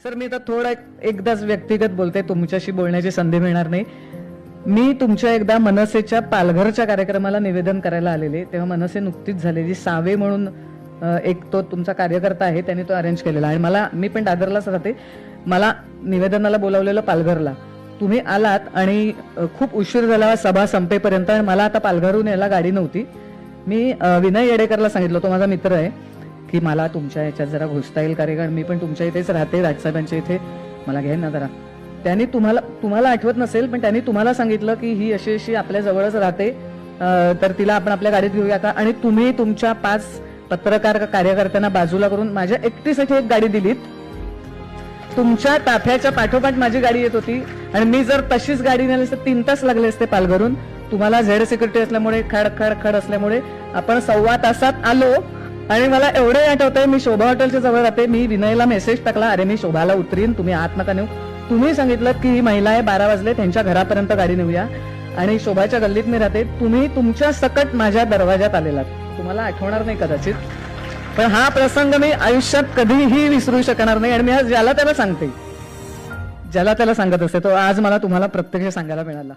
Sir मी आता थोडं एकदाच व्यक्तिगत बोलते, तुमच्याशी बोलण्याची संधी मिळणार नाही. मी तुमच्या एकदा मनसेच्या पालघरच्या कार्यक्रमाला निवेदन करायला आलेले, तेव्हा मनसे नुकतीच झालेली सावे म्हणून एक तो तुमचा कार्यकर्ता आहे, त्यांनी तो अरेंज केलेला आणि मी पण दादरलाच राहते. मला निवेदनाला बोलावलेलं पालघरला, तुम्ही आलात आणि खूप उशीर झाला सभा संपेपर्यंत आणि मला आता पालघरहून यायला गाडी नव्हती. मी विनय येडेकरला सांगितलं, तो माझा मित्र आहे, की मला तुमच्या याच्यात जरा घुसता येईल कारण मी पण तुमच्या इथेच राहते, राजसाहेबांच्या इथे, मला घ्या ना जरा. त्यांनी तुम्हाला आठवत नसेल पण त्यांनी तुम्हाला सांगितलं की ही अशी अशी आपल्या जवळच राहते, तर तिला आपण आपल्या गाडीत घेऊया का. आणि तुम्ही तुमच्या 5 पत्रकार कार्यकर्त्यांना बाजूला करून माझ्या एकटीसाठी एक गाडी दिलीत. तुमच्या ताफ्याच्या पाठोपाठ माझी गाडी येत होती आणि मी जर तशीच गाडी नेली तर 3 तास लागले असते पालघरून. तुम्हाला झेड सिक्युरिटी असल्यामुळे खड असल्यामुळे आपण 1.25 तासात आलो. आणि मला एवढे आठवतंय, मी शोभा हॉटेलच्या जवळ राहते, मी विनयला मेसेज टाकला, अरे मी शोभाला उतरीन, तुम्ही आत नका नेऊ. तुम्ही सांगितलं की ही महिला आहे, 12 वाजले, त्यांच्या घरापर्यंत गाडी नेऊया. आणि शोभाच्या गल्लीत मी राहते, तुम्ही तुमच्या सकट माझ्या दरवाजात आलेलात. तुम्हाला आठवणार नाही कदाचित, पण हा प्रसंग मी आयुष्यात कधीही विसरू शकणार नाही. आणि मी आज ज्याला त्याला सांगते, ज्याला त्याला सांगत असते, तो आज मला तुम्हाला प्रत्यक्ष सांगायला मिळाला.